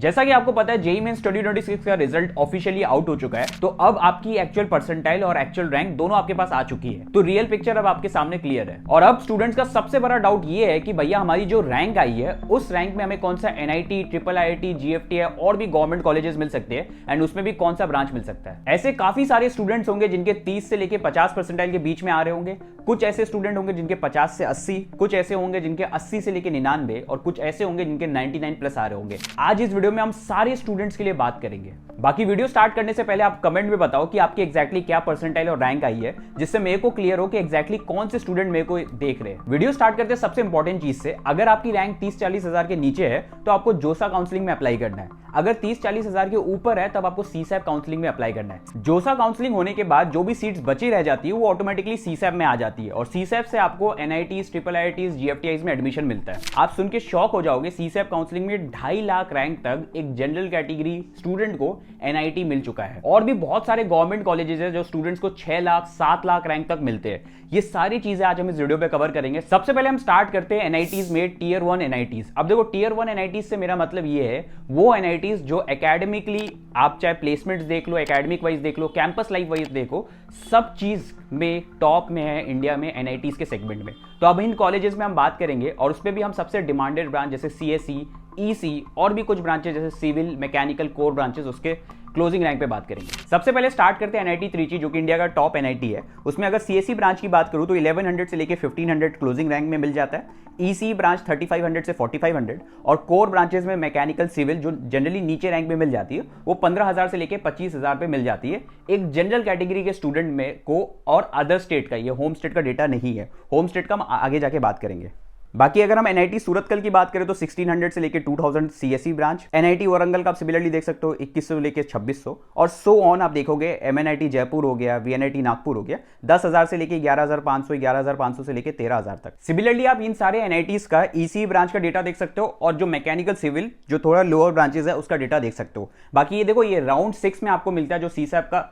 जैसा कि आपको पता है जेईई मेंस 2026 का रिजल्ट ऑफिशियली आउट हो चुका है, तो अब आपकी एक्चुअल परसेंटाइल और एक्चुअल रैंक दोनों आपके पास आ चुकी है। तो रियल पिक्चर अब आपके सामने क्लियर है। और अब स्टूडेंट्स का सबसे बड़ा डाउट ये है कि भैया हमारी जो रैंक आई है उस रैंक में हमें कौन सा एनआईटी, ट्रिपल आईआईटी, जीएफटी है और भी गवर्नमेंट कॉलेजेस मिल सकते हैं, एंड उसमें भी कौन सा ब्रांच मिल सकता है। ऐसे काफी सारे स्टूडेंट्स होंगे जिनके 30 से लेके 50 परसेंटाइल के बीच में आ रहे होंगे, कुछ ऐसे स्टूडेंट होंगे जिनके 50 से 80, कुछ ऐसे होंगे जिनके 80 से लेके 99 और कुछ ऐसे होंगे जिनके 99 प्लस आ रहे होंगे। आज इस वीडियो में हम सारे स्टूडेंट्स के लिए बात करेंगे। बाकी वीडियो स्टार्ट करने से पहले आप कमेंट में बताओ कि आपकी एग्जैक्टली क्या परसेंटाइल और रैंक आई है, जिससे मेरे को क्लियर हो कि एग्जैक्टली कौन से स्टूडेंट मेरे को देख रहे हैं। वीडियो स्टार्ट करते सबसे इंपॉर्टेंट चीज से, अगर आपकी रैंक 30-40 हजार के नीचे है तो आपको जोसा काउंसलिंग में अप्लाई करना है। अगर 30-40 हजार के ऊपर है तब आपको सीसैप काउंसलिंग में अप्लाई करना है। जोसा काउंसलिंग होने के बाद जो भी सीट्स बची रह जाती है वो ऑटोमेटिकली सीसैप में आ जाती है, और सीसैप से आपको एनआईटीज, ट्रिपल आईआईटीज, जीएफटीआईज में एडमिशन मिलता है। आप सुन के शॉक हो जाओगे, सीसैप काउंसलिंग में 2.5 लाख रैंक तक एक जनरल कैटेगरी स्टूडेंट को एनआईटी मिल चुका है। और भी बहुत सारे गवर्नमेंट कॉलेजेस है जो स्टूडेंट्स को 6 लाख 7 लाख रैंक तक मिलते हैं। ये सारी चीजें आज हम इस वीडियो पे कवर करेंगे। सबसे पहले हम स्टार्ट करते हैं एनआईटीज में, टीयर 1 एनआईटीज। अब देखो, टीयर 1 एनआईटीज से मेरा मतलब ये है वो एनआईटीज जो एकेडमिकली, आप चाहे प्लेसमेंट्स देख लो, एकेडमिक वाइज देख लो, कैंपस लाइफ वाइज देखो, सब चीज में टॉप में है इंडिया में एनआईटीज के सेगमेंट में। तो अब इन कॉलेजेस में हम बात करेंगे और उसपे भी हम सबसे डिमांडेड ब्रांच जैसे सीएसई, ईसी और भी कुछ ब्रांचेस जैसे सिविल, मैकेनिकल, कोर ब्रांचेस, उसके क्लोजिंग रैंक पे बात करेंगे। सबसे पहले स्टार्ट करते हैं एनआईटी त्रिची, जो कि इंडिया का टॉप एनआईटी है। उसमें अगर सीएसई ब्रांच की बात करूं तो 1100 से लेके 1500 क्लोजिंग रैंक में मिल जाता है। ईसी ब्रांच 3500 से 4500, और कोर ब्रांचेस में मैकेनिकल, सिविल जो जनरली नीचे रैंक में मिल जाती है वो 15,000 से लेके 25,000 पे मिल जाती है एक जनरल कैटेगरी के स्टूडेंट में को। और अदर स्टेट का, ये होम स्टेट का डेटा नहीं है, होम स्टेट का हम आगे जाके बात करेंगे। बाकी अगर हम एनआईटी सूरतकल की बात करें तो 1600 से लेके 2000 सीएसई ब्रांच। एनआईटी वारंगल का आप सिमिलरली देख सकते हो 2100 लेके 2600, और सो ऑन आप देखोगे। एमएनआईटी जयपुर हो गया, वीएनआईटी नागपुर हो गया, 10,000 से लेके 11,500, 11,500 से लेके 13,000 तक। सिमिलरली आप इन सारे एनआईटीज का ईसी ब्रांच का डेटा देख सकते हो, और जो मैकेनिकल, सिविल जो थोड़ा लोअर ब्रांचेस है उसका डेटा देख सकते हो। बाकी ये देखो, ये राउंड 6 में आपको मिलता है जो सीसैप का।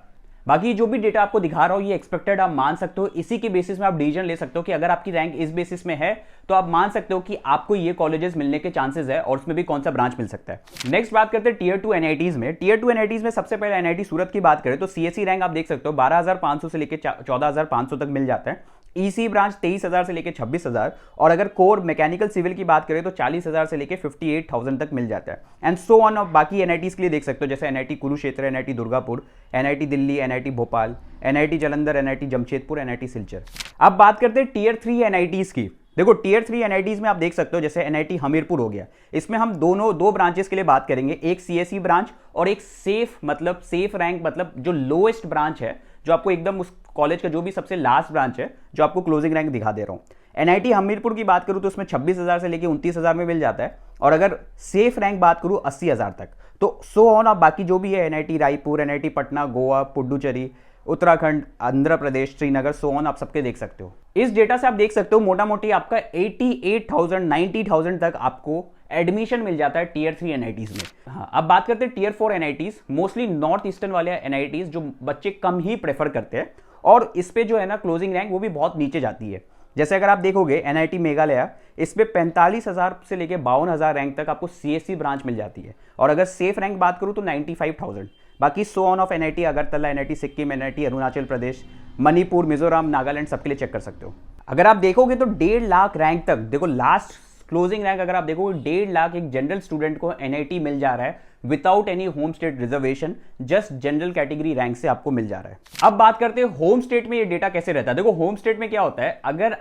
बाकी जो भी डेटा आपको दिखा रहा हूं ये एक्सपेक्टेड आप मान सकते हो, इसी के बेसिस में आप डिसीजन ले सकते हो कि अगर आपकी रैंक इस बेसिस में है तो आप मान सकते हो कि आपको ये कॉलेजेस मिलने के चांसेस है, और उसमें भी कौन सा ब्रांच मिल सकता है। नेक्स्ट बात करते हैं टीयर 2 एनआईटीज में। टीयर 2 एनआईटीज में सबसे पहले एनआईटी सूरत की बात करें तो सीएसई रैंक आप देख सकते हो 12,500 से लेकर 14,500 तक मिल जाता है। ईसी ब्रांच 23,000 से लेकर 26,000, और अगर कोर मैकेनिकल, सिविल की बात करें तो 40,000 से लेकर 58,000 तक मिल जाता है। And so on. और बाकी एनआईटीज के लिए देख सकते हो जैसे NIT Kurukshetra, NIT Durgapur, NIT Delhi, NIT Bhopal, NIT Jalandhar, NIT Jamshedpur, NIT Silchar. अब बात करते हैं टीयर 3 एनआईटीज की। देखो, टीयर 3 एनआईटीज में आप देख सकते हो जैसे एनआईटी हमीरपुर हो गया। इसमें हम दो ब्रांचेस के लिए बात करेंगे, एक सीएसई ब्रांच और एक सेफ रैंक, मतलब जो लोएस्ट ब्रांच है, जो आपको एकदम उस कॉलेज का जो भी सबसे लास्ट ब्रांच है, जो आपको क्लोजिंग रैंक दिखा दे रहा हूं। एनआईटी हमीरपुर की बात करूं तो उसमें 26,000 से लेके 29,000 में मिल जाता है, और अगर सेफ रैंक बात करूं 80,000 तक। तो सो ऑन। अब बाकी जो भी है NIT Raipur, NIT Patna, Goa, Puducherry, Uttarakhand, Andhra Pradesh, Srinagar, so on, आप सबके देख सकते हो। इस डेटा से आप देख सकते हो मोटा मोटी आपका 88,000 90,000 तक आपको एडमिशन मिल जाता है टीयर 3 एनआईटीज में। हाँ, अब बात करते हैं tier 4 NITs. Mostly north eastern वाले एनआईटीज जो बच्चे कम ही प्रेफर करते हैं, और इस पे जो है ना क्लोजिंग रैंक वो भी बहुत नीचे जाती है। जैसे अगर आप देखोगे एनआईटी मेघालय, इस पे 45,000 से लेके 52,000 रैंक तक आपको सीएससी ब्रांच मिल जाती है, और अगर सेफ रैंक बात करूं तो 95,000। बाकी so on of NIT Agartala, NIT Sikkim, NIT Arunachal Pradesh, Manipur, Mizoram, Nagaland, सबके लिए चेक कर सकते हो। अगर आप देखोगे तो 1.5 लाख रैंक तक, देखो लास्ट क्लोजिंग रैंक अगर आप देखोगे 1.5 लाख एक जनरल स्टूडेंट को एनआईटी मिल जा रहा है without any home state reservation, just general category rank से आपको मिल जा रहा है। अब बात करते हैं होम स्टेट में ये डेटा कैसे रहता है। देखो, होम स्टेट में क्या होता है, अगर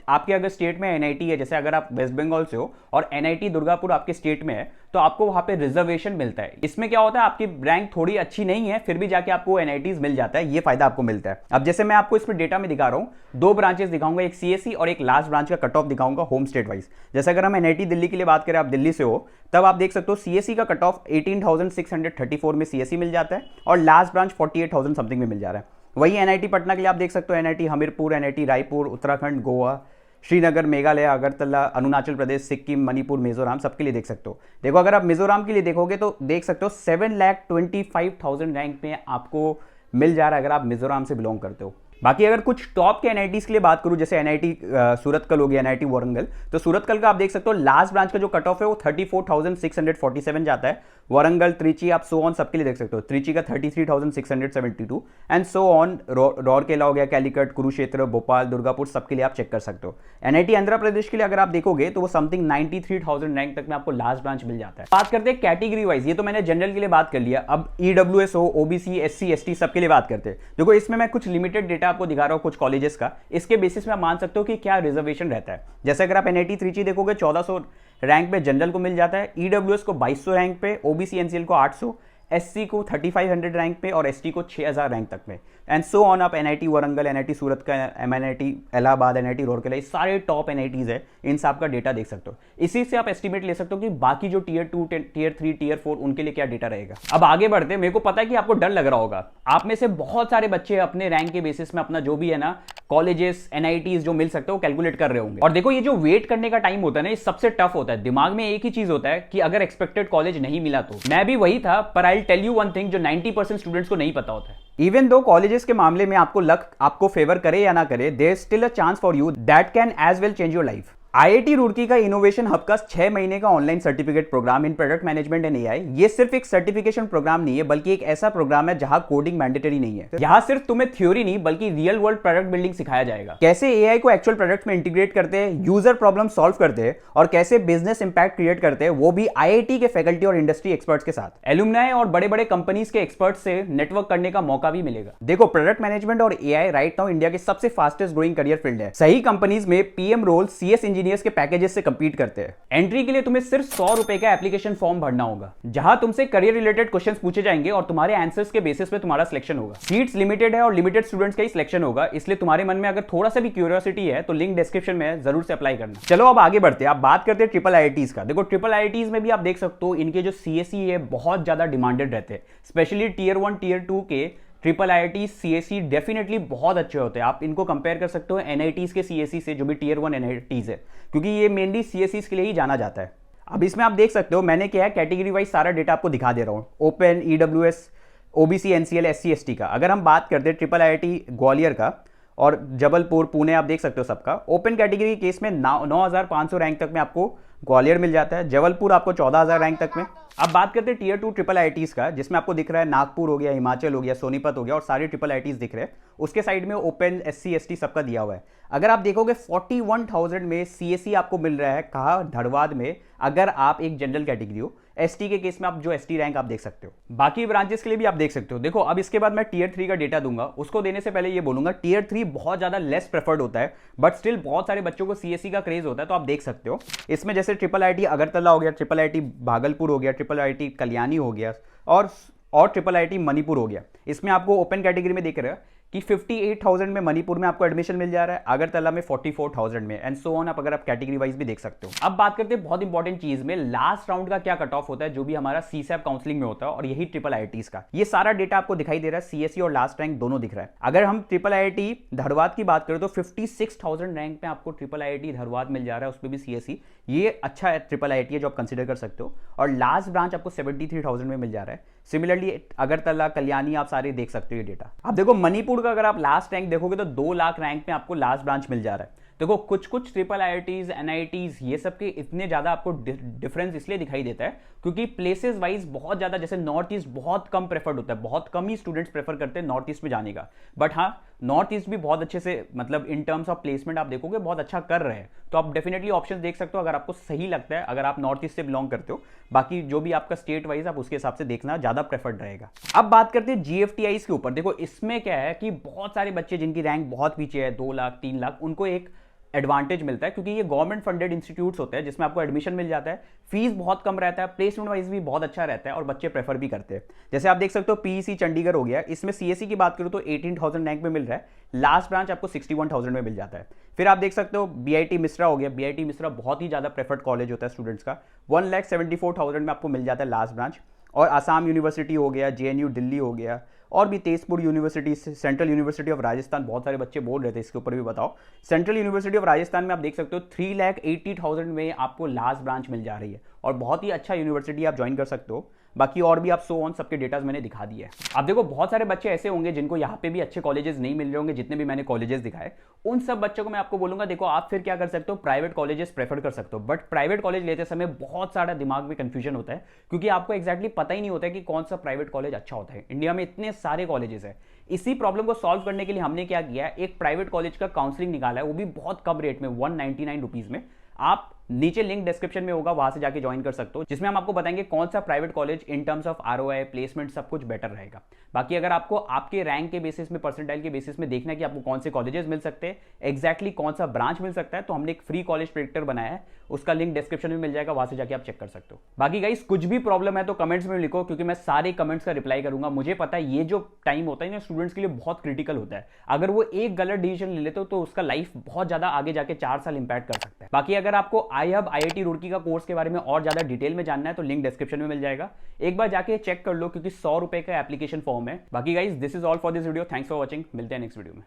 आपके अगर स्टेट में एनआईटी है, जैसे अगर आप वेस्ट बंगाल से हो और एनआईटी दुर्गापुर आपके स्टेट में है, तो आपको वहां पे रिजर्वेशन मिलता है। इसमें क्या होता है, आपकी रैंक थोड़ी अच्छी नहीं है फिर भी जाके आपको एनआईटीज मिल जाता है, ये फायदा आपको मिलता है। अब जैसे मैं आपको इसमें डेटा में दिखा रहा हूं, 2 ब्रांचेस दिखाऊंगा, एक सीएसई और एक लास्ट ब्रांच का कट ऑफ दिखाऊंगा होम स्टेट वाइज। जैसे अगर हम एनआईटी दिल्ली के लिए बात करें, आप दिल्ली से हो, तब आप देख सकते हो सीएसई का कट ऑफ 18,634 में सीएसई मिल जाता है, और लास्ट ब्रांच 48,000 समथिंग में मिल जा रहा है। वही एनआईटी पटना के लिए आप देख सकते हो एनआईटी हमीरपुर, एनआईटी रायपुर, उत्तराखंड, गोवा, श्रीनगर, मेघालय, अगरतला, अरुणाचल प्रदेश, सिक्किम, मणिपुर, मिजोरम, सबके लिए देख सकते हो। देखो, अगर आप मिजोरम के लिए देखोगे तो देख सकते हो 7,25,000 रैंक में आपको मिल जा रहा है अगर आप मिजोरम से बिलोंग करते हो। बाकी अगर कुछ टॉप के एनआईटीज के लिए बात करूं, जैसे एनआईटी सूरतकल हो गया, एनआईटी वारंगल, तो सूरतकल का आप देख सकते हो लास्ट ब्रांच का जो कट ऑफ है वो 34,647 जाता है। वारंगल, त्रिची, आप सो ऑन सबके लिए देख सकते हो। त्रिची का 33,672 एंड सो ऑन। रौरकेला हो गया, कैलिकट, कुरुक्षेत्र, भोपाल, दुर्गापुर, सबके लिए आप चेक कर सकते हो। एनआईटी आंध्र प्रदेश के लिए अगर आप देखोगे तो वो समथिंग 93,000 रैंक तक में आपको लास्ट ब्रांच मिल जाता है। बात करते हैं कैटेगरी वाइज, ये तो मैंने जनरल के लिए बात कर लिया, अब ईडब्ल्यूएस हो, ओबीसी, एससी, एसटी सबके लिए बात करते हैं। देखो इसमें मैं कुछ लिमिटेड डेटा आपको दिखा रहा हूं कुछ कॉलेजेस का, इसके बेसिस में आप मान सकते हो कि क्या रिजर्वेशन रहता है। जैसे अगर आप एनआईटी त्रिची देखोगे 1400 रैंक पे जनरल को मिल जाता है, ईडब्ल्यूएस को 2200 रैंक पे, ओबीसी एनसीएल को 800, एससी को 3500 रैंक पे और एसटी को 6000 रैंक तक में एंड सो ऑन। आप एनआईटी वारंगल, एनआईटी सूरत का, एमएनआईटी इलाहाबाद, एनआईटी रौरकेला, ये सारे टॉप एनआईटीज है, इन सब का डेटा देख सकते हो। इसी से आप एस्टिमेट ले सकते हो कि बाकी जो टीयर 2, टीयर 3, टीयर 4 उनके लिए क्या डेटा रहेगा। अब आगे बढ़ते, मेरे को पता है कि आपको डर लग रहा होगा, आप में से बहुत सारे बच्चे अपने रैंक के बेसिस में अपना जो भी है ना कॉलेजेस, एनआईटीज जो मिल सकते हो कैलकुलेट कर रहे होंगे। और देखो ये जो वेट करने का टाइम होता है ना, ये सबसे टफ होता है। दिमाग में एक ही चीज होता है कि अगर एक्सपेक्टेड कॉलेज नहीं मिला तो। मैं भी वही था, पर I tell you one thing जो 90% स्टूडेंट्स को नहीं पता होता है। इवन दो कॉलेजेस के मामले में आपको लक आपको फेवर करे या ना करे, there is still a chance for you that can as well change your life. IIT Roorkee का इनोवेशन हब का 6 महीने का online certificate program in product management and AI, ये सिर्फ एक सर्टिफिकेशन प्रोग्राम नहीं है, बल्कि एक ऐसा प्रोग्राम है जहां कोडिंग मैंडेटरी नहीं है। यहां सिर्फ तुम्हें थ्योरी नहीं बल्कि रियल वर्ल्ड प्रोडक्ट बिल्डिंग सिखाया जाएगा। कैसे एआई को एक्चुअल प्रोडक्ट्स में इंटीग्रेट करते हैं, यूजर प्रॉब्लम सॉल्व करते हैं और कैसे बिजनेस इंपैक्ट क्रिएट करते हैं, वो भी आईआईटी के फैकल्टी और इंडस्ट्री एक्सपर्ट्स के साथ। एलुमनाई और बड़े बड़े कंपनीज के एक्सपर्ट्स से नेटवर्क करने का मौका भी मिलेगा। देखो प्रोडक्ट मैनेजमेंट और एआई राइट नाउ इंडिया के सबसे फास्टेस्ट ग्रोइंग करियर फील्ड है। सही कंपनीज में पीएम रोल, सीएस इंजीनियर्स के पैकेजेस कंपीट करते हैं। एंट्री के लिए तुम्हें सिर्फ 100 रुपए का एप्लीकेशन फॉर्म भरना होगा, जहां तुमसे करियर रिलेटेड क्वेश्चंस पूछे जाएंगे और तुम्हारे आंसर्स के बेसिस पे तुम्हारा सिलेक्शन होगा। सीट्स लिमिटेड है और लिमिटेड स्टूडेंट्स का ही सिलेक्शन होगा, इसलिए तुम्हारे मन में अगर थोड़ा सा भी क्यूरियोसिटी है तो लिंक डिस्क्रिप्शन में है, जरूर से अप्लाई करना। चलो अब आगे बढ़ते हैं, आप बात करते हैं ट्रिपल आईआईटीज का। देखो ट्रिपल आईआईटीज में भी आप देख सकते हो इनके जो सीएसई है बहुत ज्यादा डिमांडेड रहते हैं, स्पेशली टीयर 1, टीयर 2 के ट्रिपल आईआईटी सीएसई डेफिनेटली बहुत अच्छे होते हैं। आप इनको कंपेयर कर सकते हो एनआईटीज के सीएसई से, जो भी टीयर 1 एनआईटीज है, क्योंकि ये मेनली सीएसई के लिए ही जाना जाता है। अब इसमें आप देख सकते हो मैंने क्या है कैटेगरी वाइज सारा डेटा आपको दिखा दे रहा हूँ, open, EWS, OBC, NCL, SC, ST का। अगर हम बात करते हैं ट्रिपल आईआईटी ग्वालियर का और जबलपुर, पुणे, आप देख सकते हो सबका। ओपन कैटेगरी के केस में 9,500 रैंक तक में आपको ग्वालियर मिल जाता है, जबलपुर आपको 14,000 रैंक तक में। अब बात करते हैं टीयर 2 ट्रिपल आईआईटीज का, जिसमें आपको दिख रहा है नागपुर हो गया, हिमाचल हो गया, सोनीपत हो गया और सारे ट्रिपल आईआईटीज दिख रहे हैं। उसके साइड में ओपन, एससी, एसटी सबका दिया हुआ है। अगर आप देखोगे 41,000 में सीएसई आपको मिल रहा है, कहा धनबाद में, अगर आप एक जनरल कैटेगरी हो। एसटी के केस में आप जो एसटी रैंक आप देख सकते हो, बाकी ब्रांचेस के लिए भी आप देख सकते हो। देखो अब इसके बाद मैं टीयर 3 का डेटा दूंगा, उसको देने से पहले ये बोलूंगा टीयर 3 बहुत ज्यादा लेस प्रेफर्ड होता है, बट स्टिल बहुत सारे बच्चों को सीएसई का क्रेज होता है, तो आप देख सकते हो। इसमें जैसे ट्रिपल आईआईटी अगरतला हो गया, ट्रिपल आईआईटी भागलपुर हो गया, ट्रिपल आईआईटी कल्याणी हो गया और ट्रिपल आईआईटी मणिपुर हो गया। इसमें आपको ओपन कैटेगरी में दिख रहा है कि 58,000 में मणिपुर में आपको एडमिशन मिल जा रहा है, अगरतला में 44,000 में एंड सो ऑन। आप अगर आप कैटेगरी वाइज भी देख सकते हो। अब बात करते हैं बहुत इंपॉर्टेंट चीज में, लास्ट राउंड का क्या कट ऑफ होता है, जो भी हमारा सीसैप काउंसलिंग में होता है, और यही ट्रिपल आईआईटीज का। ये सारा डेटा आपको दिखाई दे रहा है, सीएसई और लास्ट रैंक दोनों दिख रहा है। अगर हम ट्रिपल आईआईटी धनबाद की बात करें तो 56,000 रैंक में आपको ट्रिपल आईआईटी धनबाद मिल जा रहा है, उसमें भी सीएसई। ये अच्छा है, ट्रिपल आईआईटी है जो आप कंसिडर कर सकते हो। और लास्ट ब्रांच आपको 73,000 में मिल जा रहा है। सिमिलरली अगरतला, कल्याणी, आप सारे देख सकते हो ये डेटा। अब देखो मणिपुर का अगर आप लास्ट रैंक देखोगे तो 2 लाख रैंक में आपको लास्ट ब्रांच मिल जा रहा है। देखो कुछ ट्रिपल आईआईटीज, एनआईटीज, ये सब के इतने ज्यादा आपको डिफरेंस इसलिए दिखाई देता है क्योंकि प्लेसेस वाइज बहुत ज्यादा, जैसे नॉर्थ ईस्ट बहुत कम प्रेफर्ड होता है, बहुत कम ही स्टूडेंट्स प्रेफर करते हैं नॉर्थ ईस्ट में जाने का। बट हाँ, नॉर्थ ईस्ट भी बहुत अच्छे से, मतलब इन टर्म्स ऑफ प्लेसमेंट आप देखोगे बहुत अच्छा कर रहे हैं, तो आप डेफिनेटली ऑप्शन देख सकते हो अगर आपको सही लगता है, अगर आप नॉर्थ ईस्ट से बिलोंग करते हो। बाकी जो भी आपका स्टेट वाइज आप उसके हिसाब से देखना ज्यादा प्रेफर्ड रहेगा। अब बात करते हैं जीएफटीआईज के ऊपर। देखो इसमें क्या है कि बहुत सारे बच्चे जिनकी रैंक बहुत पीछे है, 2 लाख, 3 लाख, उनको एक एडवांटेज मिलता है क्योंकि ये गवर्नमेंट फंडेड इंस्टीट्यूट्स होते हैं जिसमें आपको एडमिशन मिल जाता है, फीस बहुत कम रहता है, प्लेसमेंट वाइज भी बहुत अच्छा रहता है और बच्चे प्रेफर भी करते हैं। जैसे आप देख सकते हो पीईसी चंडीगढ़ हो गया, इसमें सीएसई की बात करूं तो 18,000 रैंक में मिल रहा है, लास्ट ब्रांच आपको 61,000 में मिल जाता है। फिर आप देख सकते हो बीआईटी मिश्रा हो गया, बीआईटी मिश्रा बहुत ही ज्यादा प्रेफर्ड कॉलेज होता है स्टूडेंट्स का, 1,74,000 में आपको मिल जाता है लास्ट ब्रांच। और आसाम यूनिवर्सिटी हो गया, जेएनयू दिल्ली हो गया, और भी Tezpur university, central university of Rajasthan, बहुत सारे बच्चे बोल रहे थे इसके ऊपर भी बताओ। सेंट्रल यूनिवर्सिटी ऑफ राजस्थान में आप देख सकते हो 3,80,000 में आपको लास्ट ब्रांच मिल जा रही है, और बहुत ही अच्छा यूनिवर्सिटी आप ज्वाइन कर सकते हो। बाकी और भी आप सो ऑन सबके डेटाज मैंने दिखा दिए हैं। अब देखो बहुत सारे बच्चे ऐसे होंगे जिनको यहाँ पे भी अच्छे कॉलेजेस नहीं मिल रहे होंगे, जितने भी मैंने कॉलेजेस दिखाए। उन सब बच्चों को मैं आपको बोलूंगा देखो आप फिर क्या कर सकते हो, प्राइवेट कॉलेजेस प्रेफर कर सकते हो। बट प्राइवेट कॉलेज लेते समय बहुत सारा दिमाग में कंफ्यूजन होता है, क्योंकि आपको एक्जैक्टली पता ही नहीं होता है कि कौन सा प्राइवेट कॉलेज अच्छा होता है। इंडिया में इतने सारे कॉलेजेस है। इसी प्रॉब्लम को सॉल्व करने के लिए हमने क्या किया है, एक प्राइवेट कॉलेज का काउंसलिंग निकाला है, वो भी बहुत कम रेट में, 199 रुपीज में। आप नीचे लिंक डिस्क्रिप्शन में होगा, वहां से जाके ज्वाइन कर सकते हो, जिसमें हम आपको बताएंगे कौन सा private college in terms of ROI, placement सब कुछ बेटर रहेगा। बाकी अगर आपको आपके रैंक के बेसिस में, परसेंटाइल के बेसिस में देखना है कि आपको कौन से कॉलेजेस मिल सकते हैं, एक्जैक्टली कौन सा ब्रांच मिल सकता है, तो हमने एक फ्री कॉलेज प्रेडिक्टर बनाया है, उसका लिंक डिस्क्रिप्शन में मिल जाएगा, वहां से जाके आप चेक कर सकते हो। बाकी गाइस कुछ भी प्रॉब्लम है तो कमेंट्स में लिखो, क्योंकि मैं सारे कमेंट्स का रिप्लाई करूंगा। मुझे पता है ये जो टाइम होता है ना स्टूडेंट्स के लिए बहुत क्रिटिकल होता है। अगर वो एक गलत डिसीजन ले लेते हो तो उसका लाइफ बहुत ज्यादा आगे जाके 4 साल इंपैक्ट कर सकता है। बाकी अगर आपको iHub IIT रुड़की का कोर्स के बारे में और ज्यादा डिटेल में जानना है तो लिंक डिस्क्रिप्शन में मिल जाएगा, एक बार जाके चेक कर लो, क्योंकि 100 रुपए का एप्लीकेशन फॉर्म है। बाकी guys this is all for this video, thanks for watching, मिलते हैं नेक्स्ट वीडियो में।